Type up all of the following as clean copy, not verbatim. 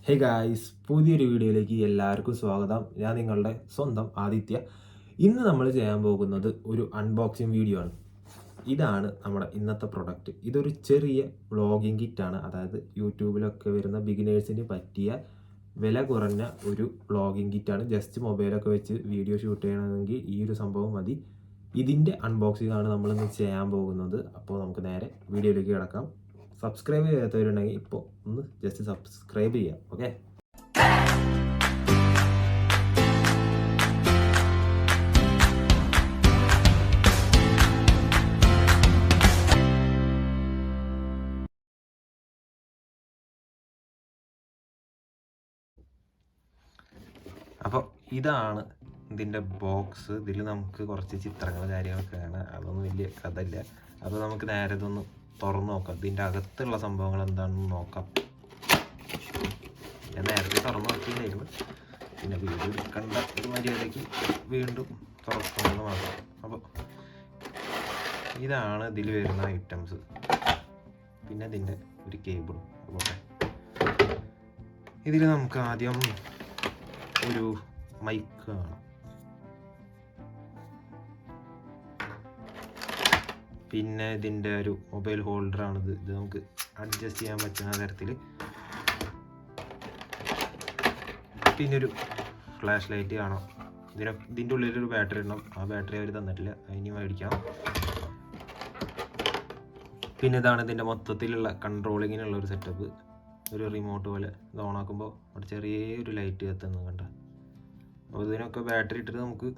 Hey guys, പുതിയൊരു വീഡിയോയിലേക്ക് എല്ലാവർക്കും സ്വാഗതം. ഞാൻ നിങ്ങളുടെ സ്വന്തം ആദിത്യ. ഇന്ന് നമ്മൾ ചെയ്യാൻ പോകുന്നത് ഒരു അൺബോക്സിങ് വീഡിയോ ആണ്. ഇതാണ് നമ്മുടെ ഇന്നത്തെ പ്രൊഡക്റ്റ്. ഇതൊരു ചെറിയ വ്ളോഗിങ് കിറ്റാണ്. അതായത് യൂട്യൂബിലൊക്കെ വരുന്ന ബിഗിനേഴ്സിന് പറ്റിയ വില കുറഞ്ഞ ഒരു വ്ളോഗിങ് കിറ്റാണ്. ജസ്റ്റ് മൊബൈലൊക്കെ വെച്ച് വീഡിയോ ഷൂട്ട് ചെയ്യണമെങ്കിൽ ഈ ഒരു സംഭവം മതി. ഇതിൻ്റെ അൺബോക്സിംഗ് ആണ് നമ്മളിന്ന് ചെയ്യാൻ പോകുന്നത്. അപ്പോൾ നമുക്ക് നേരെ വീഡിയോയിലേക്ക് കിടക്കാം. സബ്സ്ക്രൈബ് ചെയ്യാത്തവരുണ്ടെങ്കിൽ ഇപ്പോൾ ഒന്ന് ജസ്റ്റ് സബ്സ്ക്രൈബ് ചെയ്യാം. ഓക്കെ, അപ്പോൾ ഇതാണ് ഇതിൻ്റെ ബോക്സ്. ഇതിൽ നമുക്ക് കുറച്ച് ചിത്രങ്ങൾ കാര്യങ്ങളൊക്കെയാണ്. അതൊന്നും വലിയ കഥയില്ല. അപ്പോൾ നമുക്ക് നേരെ ഇതൊന്ന് തുറന്നു നോക്കാം. ഇതിൻ്റെ അകത്തുള്ള സംഭവങ്ങൾ എന്താണെന്ന് നോക്കാം. ഞാൻ നേരത്തെ തുറന്നു നോക്കിയില്ലായിരുന്നു, പിന്നെ വീഡിയോ എടുക്കേണ്ട ഒരു മര്യാദയ്ക്ക് വീണ്ടും തുറക്കണമെന്ന് മാത്രം. അപ്പോൾ ഇതാണ് ഇതിൽ വരുന്ന ഐറ്റംസ്. പിന്നെ ഇതിൻ്റെ ഒരു കേബിളും. അതുപോലെ ഇതിൽ നമുക്ക് ആദ്യം ഒരു മൈക്ക് കാണാം. പിന്നെ ഇതിൻ്റെ ഒരു മൊബൈൽ ഹോൾഡറാണിത്. ഇത് നമുക്ക് അഡ്ജസ്റ്റ് ചെയ്യാൻ പറ്റുന്ന തരത്തിൽ. പിന്നെ ഒരു ഫ്ലാഷ് ലൈറ്റ് കാണാം. ഇതിൻ്റെ ഉള്ളിലൊരു ബാറ്ററി ഉണ്ടാവും. ആ ബാറ്ററി അവർ തന്നിട്ടില്ല, അതിന് മേടിക്കാം. പിന്നെ ഇതാണ് ഇതിൻ്റെ മൊത്തത്തിലുള്ള കൺട്രോളിങ്ങിനുള്ള ഒരു സെറ്റപ്പ്. ഒരു റിമോട്ട് പോലെ. ഇത് ഓണാക്കുമ്പോൾ അവിടെ ചെറിയൊരു ലൈറ്റ് കത്തുന്നത് കണ്ട. അപ്പോൾ ഇതിനൊക്കെ ബാറ്ററി ഇട്ടിട്ട് നമുക്ക്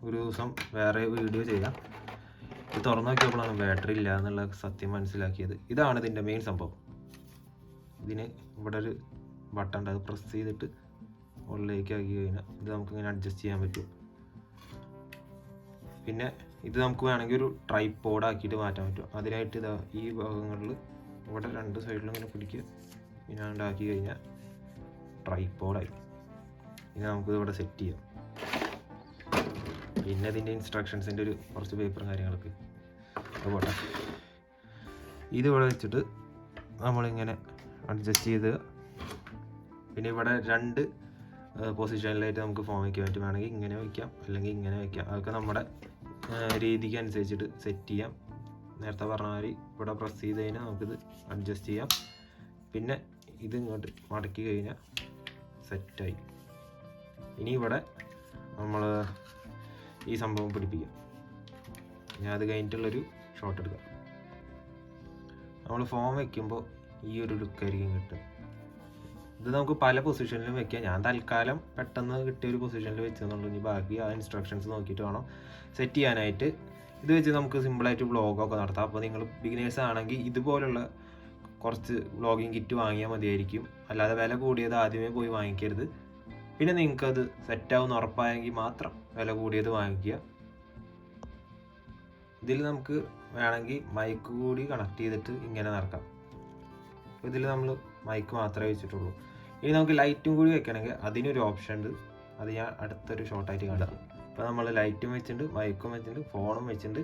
ഒരു ദിവസം വേറെ വീഡിയോ ചെയ്യാം. ഇത് തുറന്നു നോക്കിയപ്പോഴാണ് ബാറ്ററി ഇല്ല എന്നുള്ള സത്യം മനസ്സിലാക്കിയത്. ഇതാണ് ഇതിൻ്റെ മെയിൻ സംഭവം. ഇതിന് ഇവിടെ ഒരു ബട്ടൺ ഉണ്ട്. അത് പ്രസ് ചെയ്തിട്ട് ഉള്ളിലേക്ക് ആക്കി കഴിഞ്ഞാൽ ഇത് നമുക്കിങ്ങനെ അഡ്ജസ്റ്റ് ചെയ്യാൻ പറ്റും. പിന്നെ ഇത് നമുക്ക് വേണമെങ്കിൽ ഒരു ട്രൈപോഡ് ആക്കിയിട്ട് മാറ്റാൻ പറ്റും. അതിനായിട്ട് ഇതാ ഈ ഭാഗങ്ങളിൽ ഇവിടെ രണ്ട് സൈഡിലും ഇങ്ങനെ പിടിക്കുക. പിന്നെ ഉണ്ടാക്കി കഴിഞ്ഞാൽ ട്രൈപോഡായി. ഇനി നമുക്ക് ഇവിടെ സെറ്റ് ചെയ്യാം. പിന്നെ ഇതിൻ്റെ ഇൻസ്ട്രക്ഷൻസിൻ്റെ ഒരു കുറച്ച് പേപ്പറും കാര്യങ്ങളൊക്കെ അതുപോലെ ഇതിവിടെ വെച്ചിട്ട് നമ്മളിങ്ങനെ അഡ്ജസ്റ്റ് ചെയ്ത്, പിന്നെ ഇവിടെ രണ്ട് പൊസിഷനിലായിട്ട് നമുക്ക് ഫോം വയ്ക്കാൻ പറ്റും. വേണമെങ്കിൽ ഇങ്ങനെ വയ്ക്കാം, അല്ലെങ്കിൽ ഇങ്ങനെ വയ്ക്കാം. അതൊക്കെ നമ്മുടെ രീതിക്ക് അനുസരിച്ചിട്ട് സെറ്റ് ചെയ്യാം. നേരത്തെ പറഞ്ഞ മാതിരി ഇവിടെ പ്രസ് ചെയ്ത് കഴിഞ്ഞാൽ നമുക്കിത് അഡ്ജസ്റ്റ് ചെയ്യാം. പിന്നെ ഇത് ഇങ്ങോട്ട് മടക്കി കഴിഞ്ഞാൽ സെറ്റായി. ഇനി ഇവിടെ നമ്മൾ ഈ സംഭവം പിടിപ്പിക്കാം. ഞാൻ അത് കഴിഞ്ഞിട്ടുള്ളൊരു ഷോട്ട് എടുക്കാം. നമ്മൾ ഫോം വയ്ക്കുമ്പോൾ ഈ ഒരു ലുക്കായിരിക്കും കിട്ടുക. ഇത് നമുക്ക് പല പൊസിഷനിലും വെക്കാം. ഞാൻ തൽക്കാലം പെട്ടെന്ന് കിട്ടിയ ഒരു പൊസിഷനിൽ വെച്ചെന്നുള്ളൂ. ഇനി ബാക്കി ആ ഇൻസ്ട്രക്ഷൻസ് നോക്കിയിട്ട് വേണം സെറ്റ് ചെയ്യാനായിട്ട്. ഇത് വെച്ച് നമുക്ക് സിമ്പിളായിട്ട് വ്ളോഗൊക്കെ നടത്താം. അപ്പോൾ നിങ്ങൾ ബിഗിനേഴ്സ് ആണെങ്കിൽ ഇതുപോലുള്ള കുറച്ച് വ്ളോഗിങ് കിറ്റ് വാങ്ങിയാൽ മതിയായിരിക്കും. അല്ലാതെ വില കൂടിയത് ആദ്യമേ പോയി വാങ്ങിക്കരുത്. പിന്നെ നിങ്ങൾക്കത് സെറ്റാവുമെന്ന് ഉറപ്പായെങ്കിൽ മാത്രം വില കൂടിയത് വാങ്ങിക്കുക. ഇതിൽ നമുക്ക് വേണമെങ്കിൽ മൈക്ക് കൂടി കണക്ട് ചെയ്തിട്ട് ഇങ്ങനെ നടക്കാം. ഇതിൽ നമ്മൾ മൈക്ക് മാത്രമേ വെച്ചിട്ടുള്ളൂ. ഇനി നമുക്ക് ലൈറ്റും കൂടി വെക്കണമെങ്കിൽ അതിനൊരു ഓപ്ഷൻ ഉണ്ട്. അത് ഞാൻ അടുത്തൊരു ഷോർട്ടായിട്ട് കാണാം. അപ്പോൾ നമ്മൾ ലൈറ്റും വെച്ചിട്ടുണ്ട്, മൈക്കും വെച്ചിട്ടുണ്ട്, ഫോണും വെച്ചിട്ടുണ്ട്.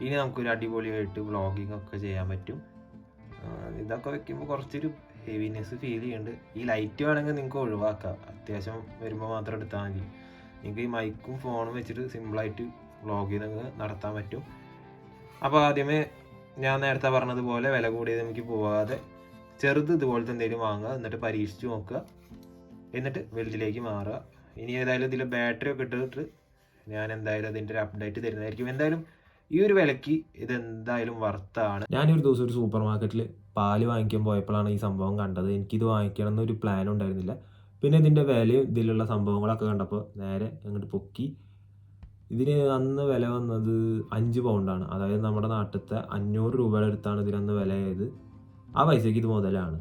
ഇനി നമുക്കൊരു അടിപൊളിയായിട്ട് വ്ളോഗിങ് ഒക്കെ ചെയ്യാൻ പറ്റും. ഇതൊക്കെ വെക്കുമ്പോൾ കുറച്ചൊരു ഹെവിനെസ് ഫീൽ ചെയ്യുന്നുണ്ട്. ഈ ലൈറ്റ് വേണമെങ്കിൽ നിങ്ങൾക്ക് ഒഴിവാക്കാം. അത്യാവശ്യം വരുമ്പോൾ മാത്രം എടുത്താൽ മതി. നിങ്ങൾക്ക് ഈ മൈക്കും ഫോണും വെച്ചിട്ട് സിമ്പിളായിട്ട് വ്ളോഗിങ് നടത്താൻ പറ്റും. അപ്പോൾ ആദ്യമേ ഞാൻ നേരത്തെ പറഞ്ഞതുപോലെ വില കൂടിയത് നമുക്ക് പോകാതെ ചെറുത് ഇതുപോലത്തെ എന്തെങ്കിലും വാങ്ങുക, എന്നിട്ട് പരീക്ഷിച്ച് നോക്കുക, എന്നിട്ട് വലുതിലേക്ക് മാറുക. ഇനി ഏതായാലും ഇതിൽ ബാറ്ററി ഒക്കെ ഇട്ടിട്ട് ഞാൻ എന്തായാലും അതിൻ്റെ ഒരു അപ്ഡേറ്റ് തരുന്നതായിരിക്കും. എന്തായാലും ഈ ഒരു വിലയ്ക്ക് ഇതെന്തായാലും വർത്താണ്. ഞാനൊരു ദിവസം ഒരു സൂപ്പർ മാർക്കറ്റിൽ പാല് വാങ്ങിക്കാൻ പോയപ്പോഴാണ് ഈ സംഭവം കണ്ടത്. എനിക്കിത് വാങ്ങിക്കണം എന്നൊരു പ്ലാൻ ഉണ്ടായിരുന്നില്ല. പിന്നെ ഇതിൻ്റെ വിലയും ഇതിലുള്ള സംഭവങ്ങളൊക്കെ കണ്ടപ്പോൾ നേരെ അങ്ങോട്ട് പൊക്കി. ഇതിന് അന്ന് വില വന്നത് 5 പൗണ്ടാണ്. അതായത് നമ്മുടെ നാട്ടിലത്തെ 500 രൂപയുടെ അടുത്താണ് ഇതിനന്ന് വിലയായത്. ആ പൈസയ്ക്ക് ഇത് മുതലാണ്.